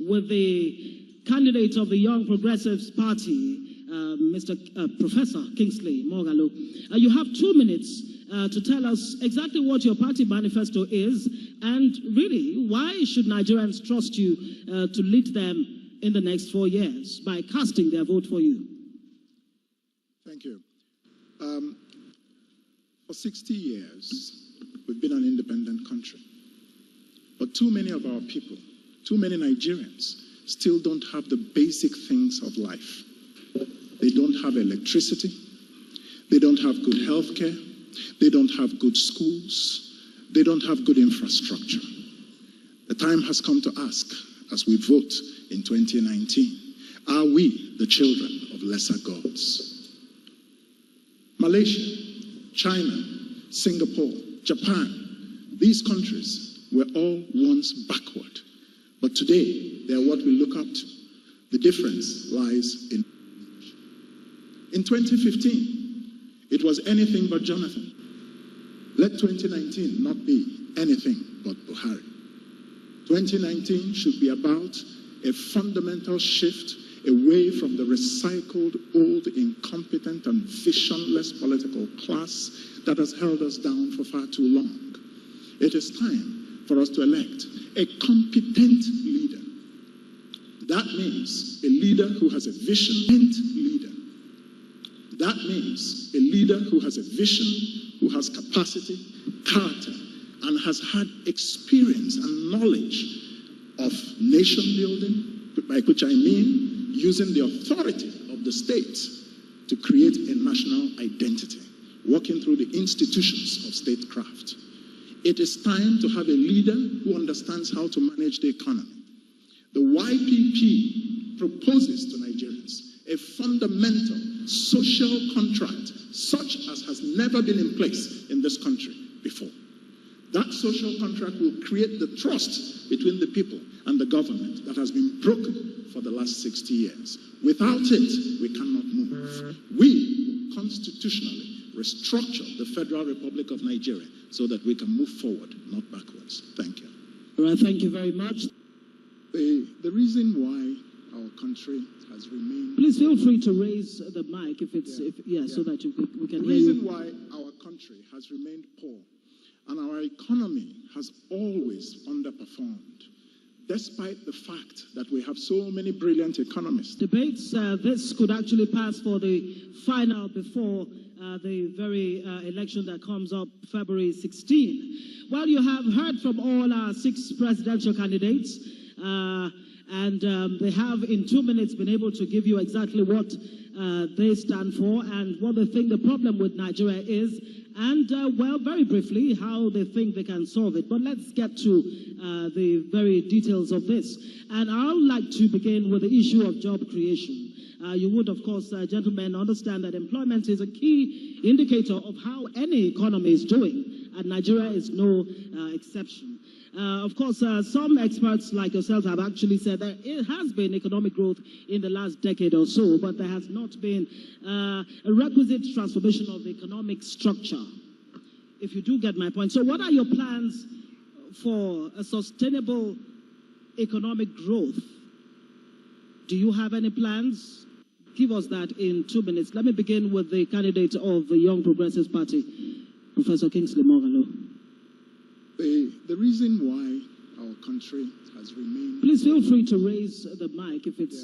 with the candidate of the Young Progressives Party, Professor Kingsley Moghalu. You have 2 minutes to tell us exactly what your party manifesto is, and really, why should Nigerians trust you to lead them in the next 4 years by casting their vote for you? Thank you. For 60 years, we've been an independent country. But too many of our people, too many Nigerians, still don't have the basic things of life. They don't have electricity. They don't have good health care. They don't have good schools. They don't have good infrastructure. The time has come to ask, as we vote in 2019, are we the children of lesser gods? Malaysia, China, Singapore, Japan, these countries were all once backward. But today, they are what we look up to. The difference lies in 2015, it was anything but Jonathan. Let 2019 not be anything but Buhari. 2019 should be about a fundamental shift away from the recycled, old, incompetent, and visionless political class that has held us down for far too long. It is time for us to elect a competent leader. That means a leader who has a vision, leader. That means a leader who has a vision, who has capacity, character, and has had experience and knowledge of nation building, by which I mean using the authority of the state to create a national identity, working through the institutions of statecraft. It is time to have a leader who understands how to manage the economy. The YPP proposes to Nigerians a fundamental social contract such as has never been in place in this country before. That social contract will create the trust between the people and the government that has been broken for the last 60 years. Without it, we cannot move. We will constitutionally restructure the Federal Republic of Nigeria so that we can move forward, not backwards. Thank you. All right, thank you very much. The reason why our country has remained... Please feel free to raise the mic if it's... so that we can hear you. The reason why our country has remained poor and our economy has always underperformed, despite the fact that we have so many brilliant economists. Debates, this could actually pass for the final before the very election that comes up February 16. Well, you have heard from all our 6 presidential candidates, and they have in 2 minutes been able to give you exactly what they stand for and what they think the problem with Nigeria is, and well, very briefly, how they think they can solve it. But let's get to the very details of this. And I would like to begin with the issue of job creation. You would, of course, gentlemen, understand that employment is a key indicator of how any economy is doing, and Nigeria is no exception. Of course, some experts like yourselves have actually said that it has been economic growth in the last decade or so, but there has not been a requisite transformation of the economic structure, if you do get my point. So what are your plans for a sustainable economic growth? Do you have any plans? Give us that in 2 minutes. Let me begin with the candidate of the Young Progressives Party, Professor Kingsley Moghalu. The reason why our country has remained... Please feel free to raise the mic if it's...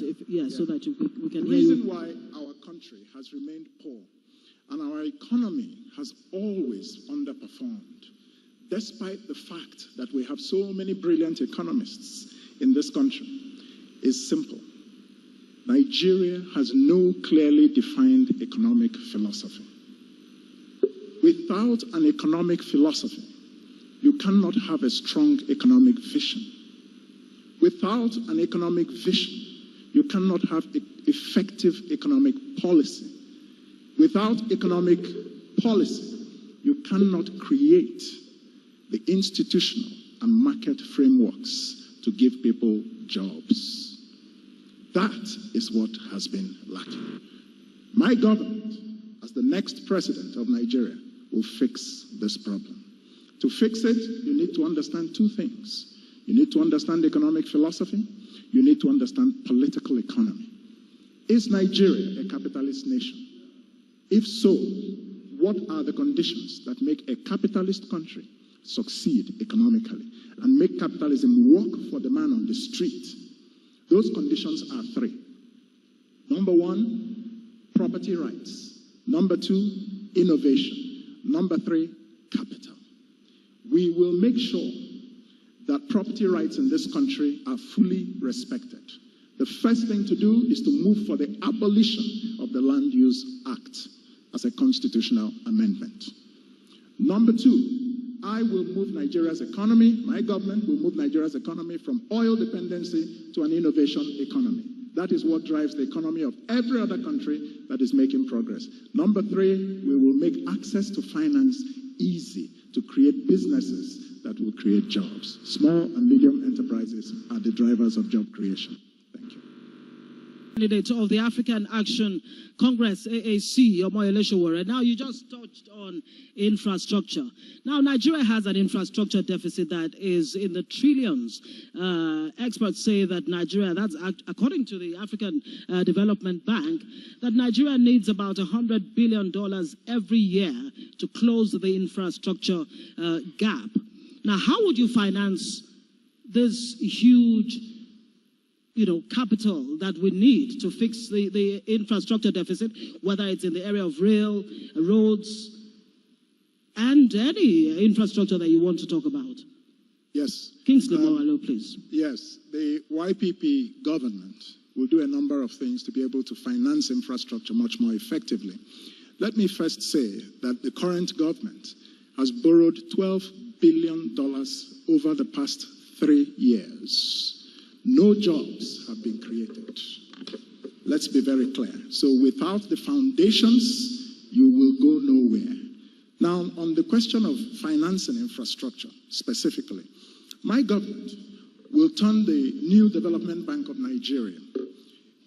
so that we can hear you. The reason why our country has remained poor and our economy has always underperformed, despite the fact that we have so many brilliant economists in this country, is simple. Nigeria has no clearly defined economic philosophy. Without an economic philosophy, you cannot have a strong economic vision. Without an economic vision, you cannot have effective economic policy. Without economic policy, you cannot create the institutional and market frameworks to give people jobs. That is what has been lacking. My government, as the next president of Nigeria, will fix this problem. To fix it, you need to understand 2 things. You need to understand economic philosophy. you need to understand political economy. Is Nigeria a capitalist nation? If so, what are the conditions that make a capitalist country succeed economically and make capitalism work for the man on the street? Those conditions are three. Number one, property rights. Number two, innovation. Number three, capital. We will make sure that property rights in this country are fully respected. The first thing to do is to move for the abolition of the Land Use Act as a constitutional amendment. Number two, I will move Nigeria's economy, my government will move Nigeria's economy from oil dependency to an innovation economy. That is what drives the economy of every other country that is making progress. Number three, we will make access to finance easy to create businesses that will create jobs. Small and medium enterprises are the drivers of job creation. Thank you. Candidate of the African Action Congress, AAC, Omoyele Sowore. Now, you just touched on infrastructure. Now, Nigeria has an infrastructure deficit that is in the trillions. Experts say that Nigeria, that's according to the African Development Bank, that Nigeria needs about $100 billion every year to close the infrastructure gap. Now, how would you finance this huge capital that we need to fix the infrastructure deficit, whether it's in the area of rail, roads, and any infrastructure that you want to talk about? Yes. Kingsley Moghalu, please. Yes, the YPP government will do a number of things to be able to finance infrastructure much more effectively. Let me first say that the current government has borrowed $12 billion over the past 3 years. No jobs have been created. Let's be very clear. So without the foundations, you will go nowhere. Now, on the question of financing infrastructure specifically, my government will turn the new Development Bank of Nigeria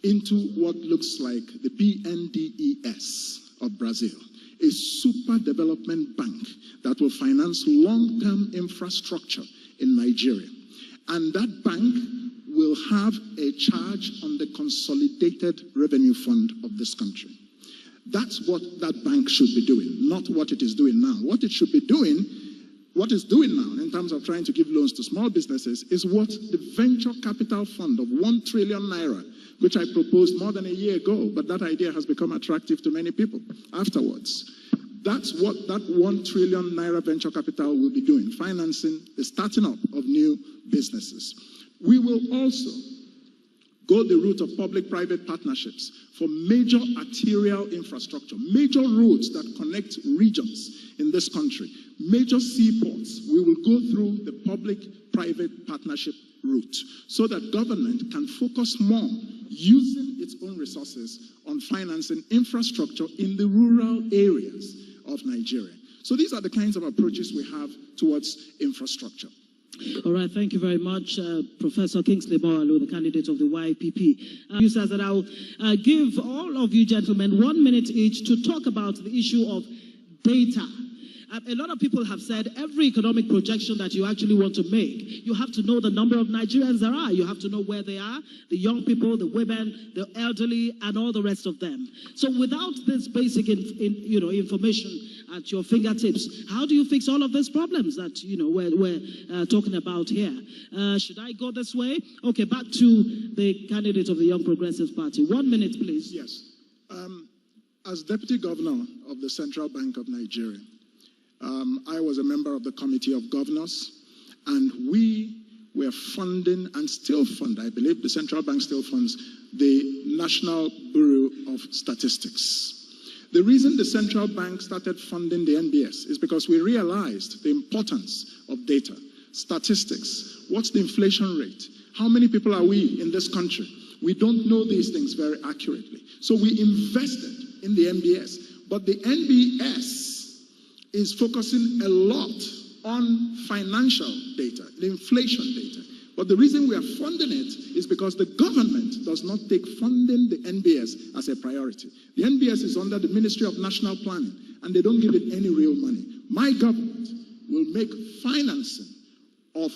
into what looks like the BNDES of Brazil, a super development bank that will finance long-term infrastructure in Nigeria. And that bank will have a charge on the consolidated revenue fund of this country. That's what that bank should be doing, not what it is doing now. What it should be doing, what it's doing now in terms of trying to give loans to small businesses, is what the venture capital fund of 1 trillion naira, which I proposed more than a year ago, but that idea has become attractive to many people afterwards. That's what that 1 trillion naira venture capital will be doing, financing the starting up of new businesses. We will also go the route of public-private partnerships for major arterial infrastructure, major roads that connect regions in this country, major seaports. We will go through the public-private partnership route so that government can focus more using its own resources on financing infrastructure in the rural areas of Nigeria. So these are the kinds of approaches we have towards infrastructure. All right, thank you very much, Professor Kingsley Moghalu, the candidate of the YPP. You said that I'll give all of you gentlemen 1 minute each to talk about the issue of data. A lot of people have said every economic projection that you actually want to make, you have to know the number of Nigerians there are. You have to know where they are, the young people, the women, the elderly, and all the rest of them. So without this basic information at your fingertips, how do you fix all of these problems that we're talking about here? Should I go this way? Okay, back to the candidate of the Young Progressive Party. 1 minute, please. Yes. As Deputy Governor of the Central Bank of Nigeria, I was a member of the Committee of Governors, and we were funding and still fund, I believe the central bank still funds, the National Bureau of Statistics. The reason the central bank started funding the NBS is because we realized the importance of data, statistics. What's the inflation rate? How many people are we in this country? We don't know these things very accurately. So we invested in the NBS, but the NBS is focusing a lot on financial data, the inflation data. But the reason we are funding it is because the government does not take funding the NBS as a priority. The NBS is under the Ministry of National Planning, and they don't give it any real money. My government will make financing of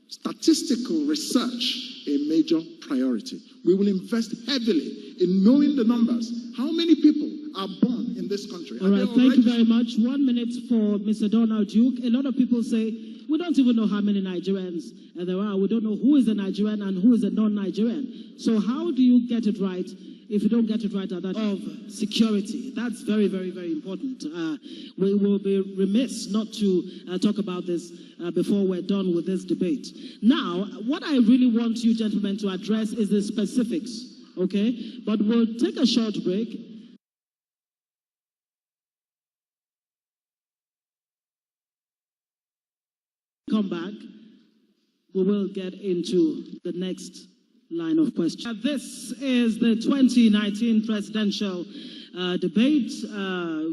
statistical research a major priority. We will invest heavily in knowing the numbers. How many people are born in this country? All right, thank you very much. 1 minute for Mr. Donald Duke. A lot of people say, we don't even know how many Nigerians there are. We don't know who is a Nigerian and who is a non-Nigerian. So how do you get it right if you don't get it right at that of security? That's very, very, very important. We will be remiss not to talk about this before we're done with this debate. Now, what I really want you gentlemen to address is the specifics, okay? But we'll take a short break. Come back, we will get into the next line of questions. This is the 2019 presidential debate.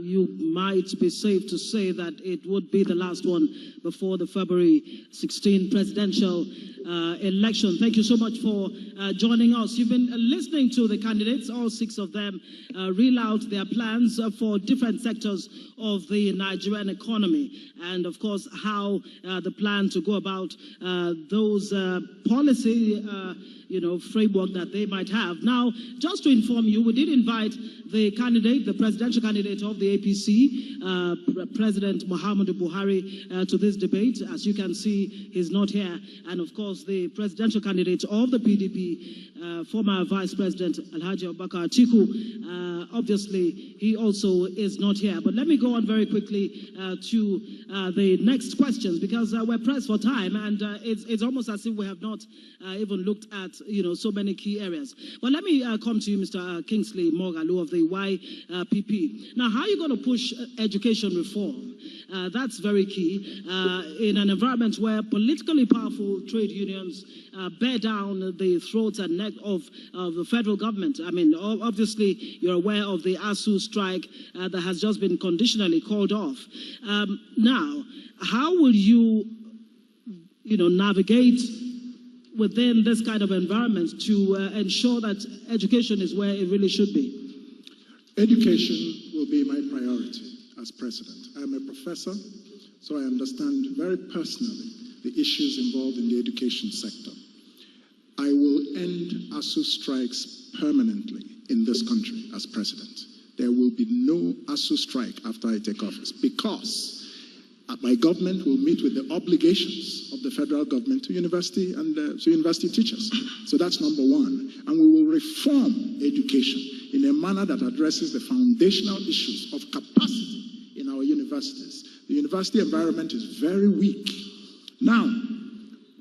You might be safe to say that it would be the last one before the February 16 presidential election. Thank you so much for joining us. You've been listening to the candidates, all 6 of them, reel out their plans for different sectors of the Nigerian economy, and of course how the plan to go about those policy framework that they might have. Now, just to inform you, we did invite the candidate, the presidential candidate of the APC, President Muhammadu Buhari, to this debate. As you can see, he's not here. And of course, the presidential candidate of the PDP, former Vice President Alhaji Abubakar Atiku, obviously, he also is not here. But let me go on very quickly to the next questions, because we're pressed for time, and it's almost as if we have not even looked at so many key areas. But let me come to you, Mr. Kingsley Moghalu of the YPP. Now, how are you going to push education reform? That's very key in an environment where politically powerful trade unions bear down the throats and neck of the federal government. I mean, obviously, you're aware of the ASU strike that has just been conditionally called off. Now, how will you, navigate within this kind of environment to ensure that education is where it really should be? Education will be my priority as president. I'm a professor, so I understand very personally the issues involved in the education sector. I will end ASU strikes permanently in this country as president. There will be no ASU strike after I take office, because my government will meet with the obligations of the federal government to university and to university teachers. So that's number one. And we will reform education in a manner that addresses the foundational issues of capacity in our universities. The university environment is very weak. Now,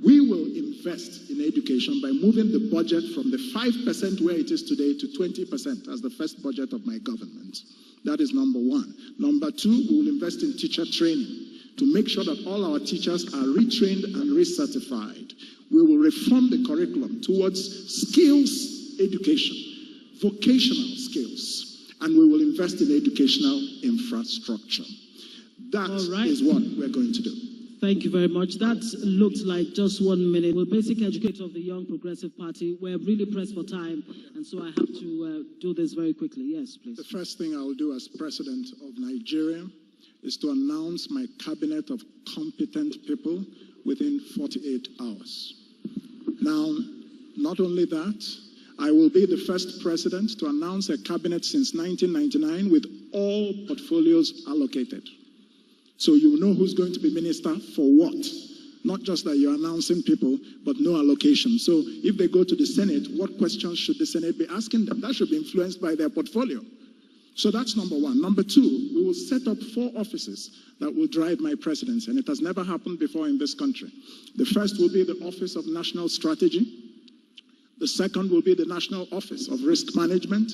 we will invest in education by moving the budget from the 5% where it is today to 20% as the first budget of my government. That is number one. Number two, we will invest in teacher training to make sure that all our teachers are retrained and recertified. We will reform the curriculum towards skills education, vocational skills, and we will invest in educational infrastructure. That is what we're going to do. Thank you very much. That looked like just 1 minute. We're basic educators of the Young Progressive Party. We're really pressed for time, and so I have to do this very quickly. Yes, please. The first thing I'll do as president of Nigeria is to announce my cabinet of competent people within 48 hours. Now, not only that, I will be the first president to announce a cabinet since 1999 with all portfolios allocated. So you know who's going to be minister for what. Not just that you're announcing people, but no allocation. So if they go to the Senate, what questions should the Senate be asking them? That should be influenced by their portfolio. So that's number one. Number two, we will set up 4 offices that will drive my presidency, and it has never happened before in this country. The first will be the Office of National Strategy. The second will be the National Office of Risk Management.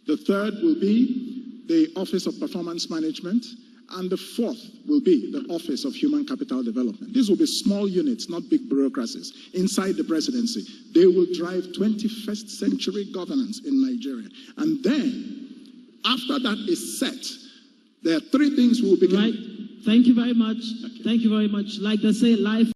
The third will be the Office of Performance Management. And the fourth will be the Office of Human Capital Development. These will be small units, not big bureaucracies, inside the presidency. They will drive 21st century governance in Nigeria. And then, after that is set, there are 3 things we will begin. Right. Thank you very much. Thank you very much. Like they say, life